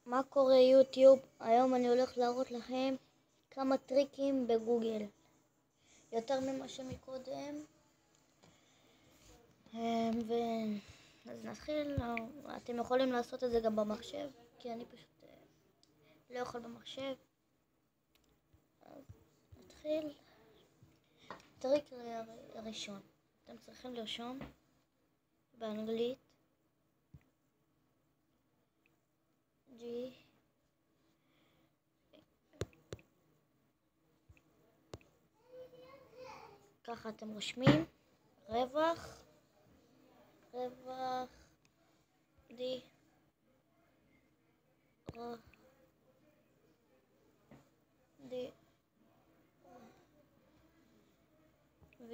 מה קורה יוטיוב? היום אני הולך להראות לכם כמה טריקים בגוגל, יותר ממה שמקודם. אז נתחיל. אתם יכולים לעשות את זה גם במחשב, כי אני פשוט לא יכול במחשב. אז נתחיל. טריק ראשון, אתם צריכים לרשום באנגלית G ככה אתם רושמים רווח D V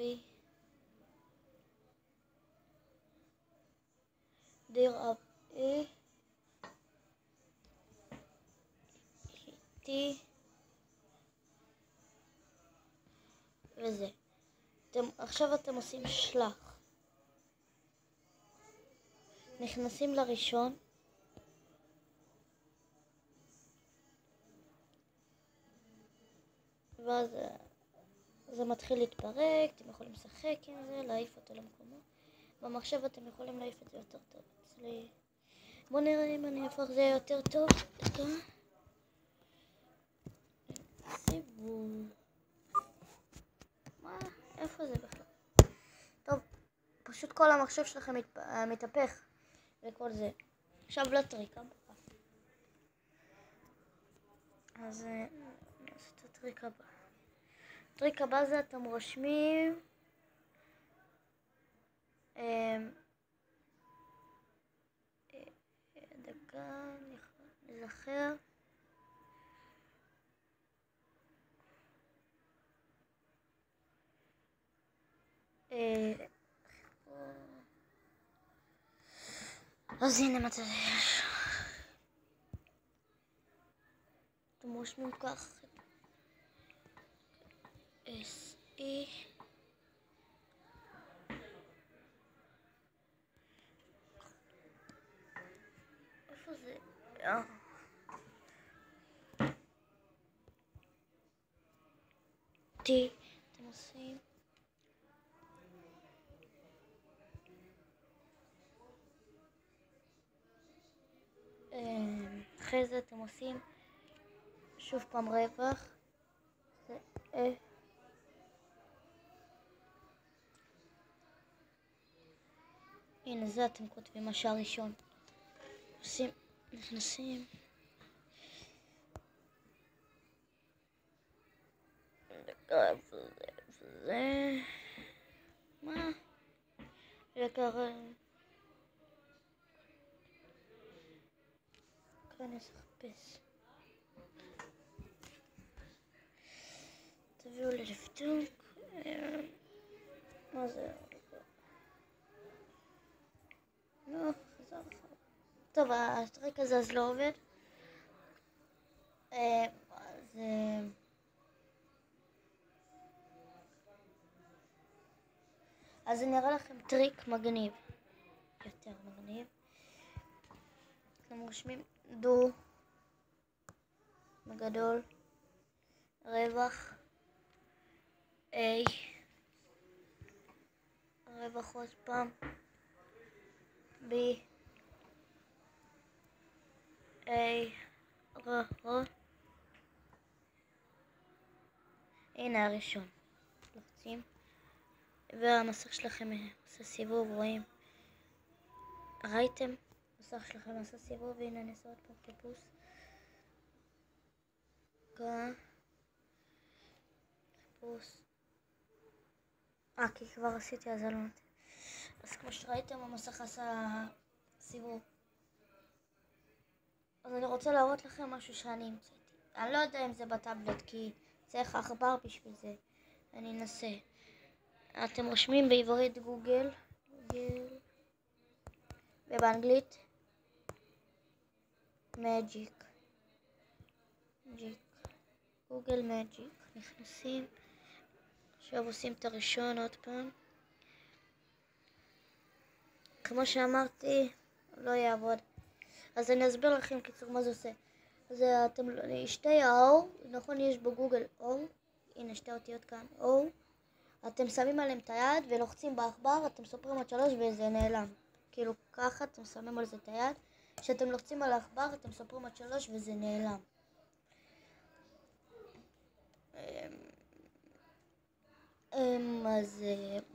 דיר אפ E T וזה. עכשיו אתם עושים שלח, נכנסים לראשון, ואז זה מתחיל להתפרק. אתם יכולים לשחק עם זה, להעיף אותו למקומו. במחשב אתם יכולים להעיף את זה יותר טוב. אצלי בואו נראה אם אני אהפוך זה יותר טוב. סיבוב, מה? איפה זה בכלל? טוב, פשוט כל המחשב שלכם מתהפך וכל זה. עכשיו לטריק הבא. אז נעשה את הטריק הבא. הטריק הבא זה אתם רושמים דקה, נזכר. אז הנה מה זה. אתם רושמים כך SE איפה זה? T אתם עושים אחרי זה אתם עושים שוב פעם רווח, זה הנה זה אתם כותבים השער ראשון, עושים, נכנסים זה מה? וככה כאן נחפש, תביאו לי לבדוק מה זה. לא, חזר. טוב, הטריק הזה אז לא עובד. אז אני אראה לכם טריק מגניב, יותר מגניב. אתם רושמים דו בגדול, רווח A, רווח עוד פעם B, A, הנה הראשון, לוחצים והמסך שלכם עושה סיבוב, רואים? ראיתם? המסך שלכם עושה סיבוב, והנה אני אעשה עוד פעם חיפוש. חיפוש. כי כבר עשיתי אז לא נותן. אז כמו שראיתם המסך עשה סיבוב. אז אני רוצה להראות לכם משהו שאני המצאתי. אני לא יודע אם זה בטאבלט כי צריך עכבר בשביל זה. אני אנסה. אתם רושמים בעברית גוגל ובאנגלית מג'יק, גוגל מג'יק. נכנסים, עכשיו עושים את הראשון עוד פעם. כמו שאמרתי, לא יעבוד. אז אני אסביר לכם קיצור מה זה עושה. זה אתם, שתי האור, נכון יש בגוגל אור, הנה שתי אותיות כאן, אור, אתם שמים עליהם את היד ולוחצים בעכבר, אתם סופרים עד 3 וזה נעלם. כאילו ככה אתם שמים על זה את היד, כשאתם לוחצים על העכבר אתם סופרים עד 3 וזה נעלם. אז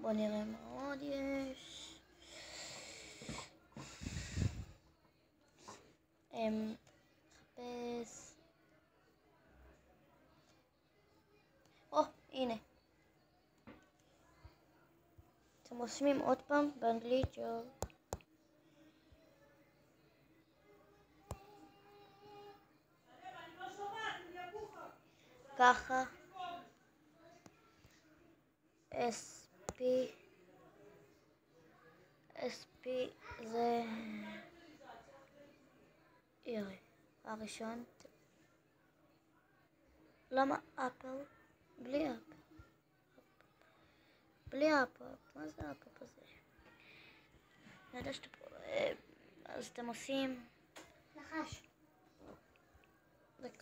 בואו נראה מה עוד יש. נחפש. הנה. אתם רושמים עוד פעם באנגלית ג'וב. ככה. SP זה ירי הראשון. למה אפל? בלי אפל. בלי אפל. מה זה אפל הזה? אני יודע שאתה פה. אז אתם עושים נחש.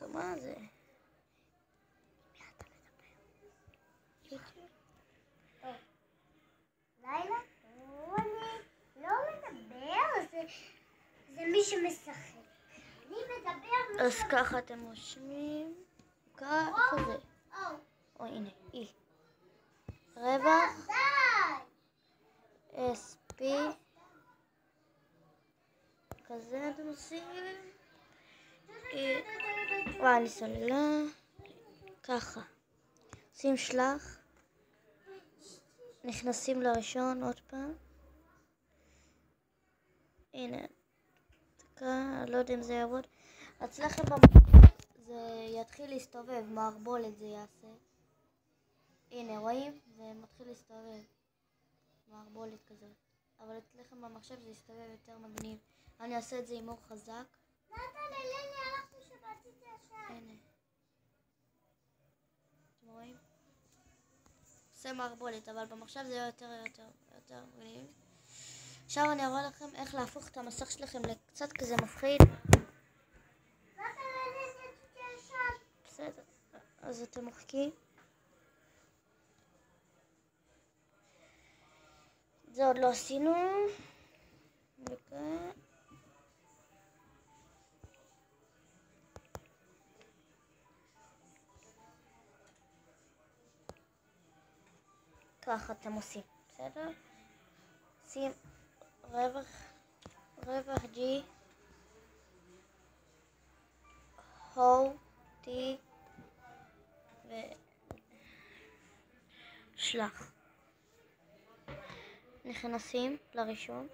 מה זה? מי אתה מדבר? יוטיוב? לילה? אני לא מדבר, זה מי שמשחק. אני מדבר. אז ככה אתם רושמים. ככה זה. הנה, רווח. SP. כזה אתם עושים. אני סוללה. ככה. עושים שלח. נכנסים לראשון עוד פעם. הנה. לא יודע אם זה יעבוד. אצלכם זה יתחיל להסתובב, מערבולת זה יעשה. הנה רואים? זה מתחיל להסתובב. מערבולת כזאת. אבל אצלכם במחשב זה יסתובב יותר מגניב. אני אעשה את זה עם אור חזק. הלכנו שבעתיד ישר. הנה. אתם רואים? עושה מערבולת, אבל במחשב זה יותר מגניב. עכשיו אני אראה לכם איך להפוך את המסך שלכם לקצת כזה מפחיד. בסדר, אז אתם מוחקים. זה עוד לא עשינו. ככה אתם עושים, בסדר? שים רווח G הו T ושלח. נכנסים לראשון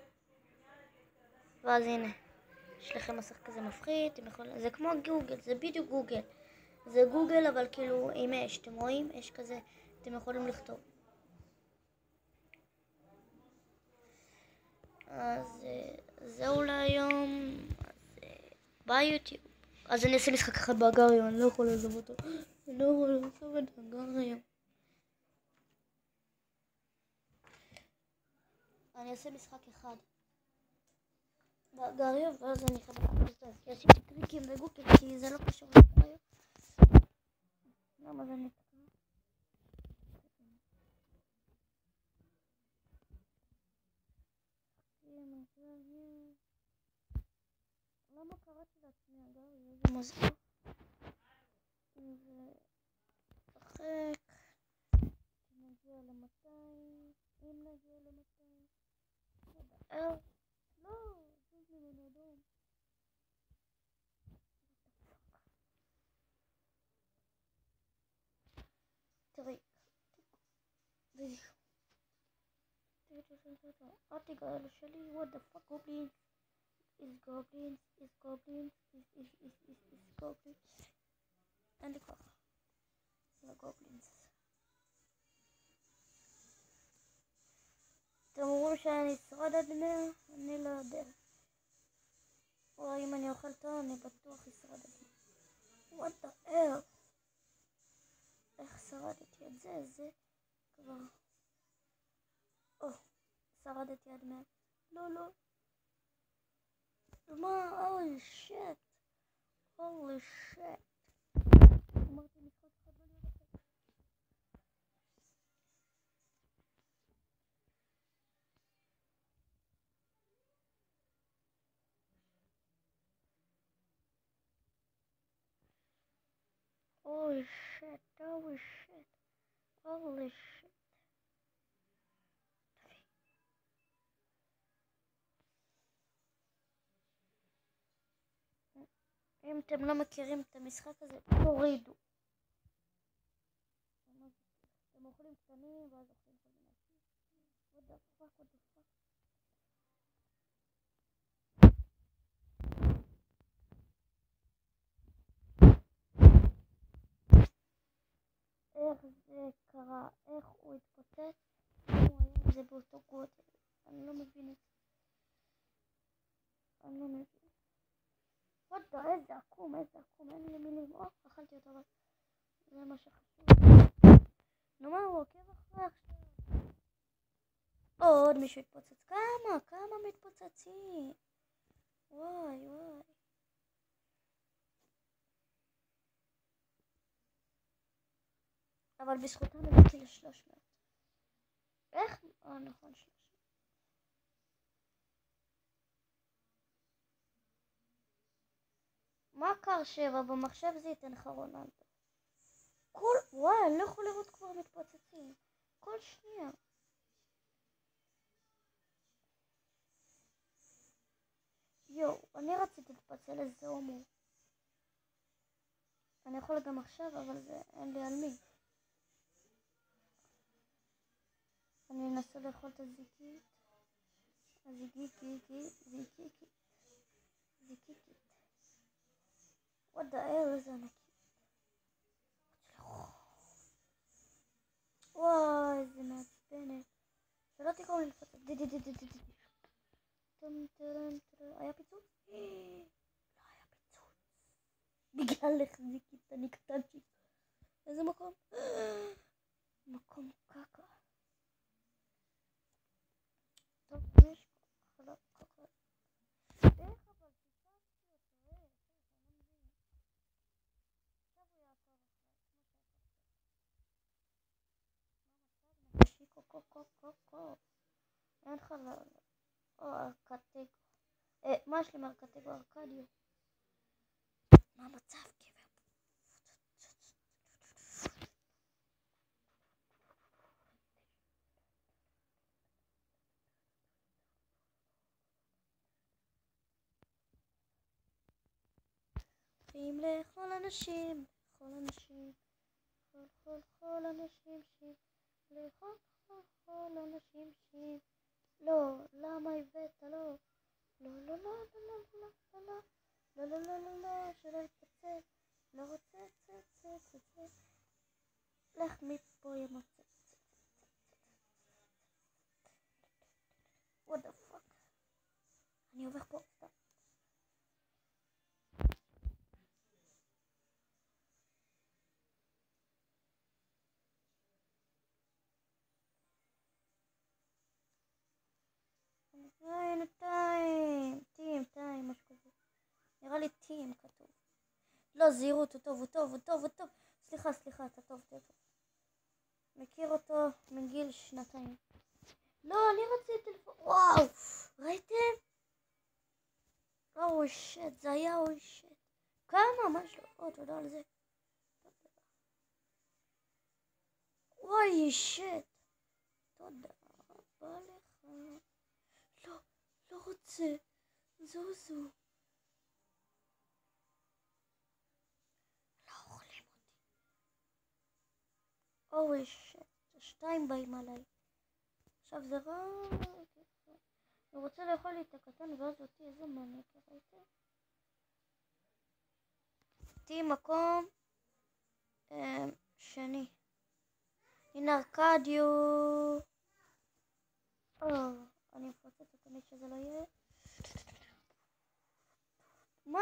ואז הנה יש לכם מסך כזה מפחיד. זה כמו גוגל, זה בדיוק גוגל. זה גוגל אבל כאילו עם אש, אתם רואים? אש כזה, אתם יכולים לכתוב. אז זהו להיום. אז ביי יוטיוב. אז אני אעשה משחק אחד באגריו, אני לא יכול לעזוב אותו. אני לא יכול לעזוב את האגריו. אני אעשה משחק אחד באגריו ואז אני אקבל את זה. עשיתי טריקים בגוגל כי זה לא קשור לאגריו. למה זה נקרא? למה קראתי לעצמי אגריו? איזה מזל. ושחק. נגיע ל-200. אם נגיע ל-200. לא, זה ממנו אדום. תראי. אל תיגעל שלי. what the fuck goblins is goblins אין לי כוח זה גובלינס. אתם אומרים שאני אשרד עד 100? אני לא יודע. או אם אני אוכל טוב אני בטוח אשרד עד 100. what the hell? איך שרדתי את זה? זה כבר שרדתי עד 100. לא מה? אוי שיט. הולי שיט. אמרתי משחק אחד לא להיות אחר. אוי שיט. אוי שיט. הולי שיט. אם אתם לא מכירים את המשחק הזה, תורידו. אתם אוכלים קטנים ואז אוכלים כל מיני אנשים. what the fuck, what the fuck. איך זה קרה? איך הוא התפוצץ? הוא היה עם זה באותו גודל. אני לא מבין את זה. אני לא מבין. וואטה, איזה עקום, איזה עקום. אין לי מילים. אכלתי אותו, אבל זה מה שחשוב. נו מה, הוא עוקב אחרי עכשיו. עוד מישהו התפוצץ. כמה מתפוצצים. וואי. אבל בזכותם הגעתי ל-300. איך? נכון, 300. מה קר 7? במחשב זה ייתן לך רונלדו. וואי, אני לא יכול לראות כבר מתפוצצים. כל שנייה. יואו, אני רציתי להתפצל איזה הומו. אני יכול גם עכשיו, אבל זה אין לי על מי. אני אנסה לאכול את הזיקית. זיקיקית. what the hell, איזה ענקית. וואי, איזה מעצבנת. שלא תקראו לי לפצת. היה פיצוץ? לא היה פיצוץ. בגלל זיקית, אני קטנצ'יק. איזה מקום? מקום קקה. טוב, יש חלב קקה. איך אבל פיצצתי אותו, אני לא מבין. עכשיו הוא יעקב אחרי, כמו קוקו. אין חלב. ארקטגו. מה יש לי מארקטגו? ארקדיו. מה המצב, גבר? צריכים לאכול אנשים, לאכול אנשים שיב. לא, למה הבאת? לא, שלא יתפוצץ. לא רוצה, צא. לך מפה ימוצץ. what the fuck. אני עובר פה סתם. טיים, משהו כזה. נראה לי טים כתוב. לא, זהירות, הוא טוב. סליחה, אתה טוב. מכיר אותו מגיל 2. לא, אני רציתי וואו, ראיתם? אוי שיט, זה היה אוי שיט. כמה, משהו, תודה על זה. וואי שיט. תודה רבה לך. לא רוצה. זוזו. לא אוכלים אותי. אוי שיט. 2 באים עליי. עכשיו זה רק... הוא רוצה לאכול לי את הקטן ואז אותי, איזה מניאק, ראיתם? אותי מקום שני. הנה ארקדיו. אני מפוצץ את מי שזה לא יהיה. מה?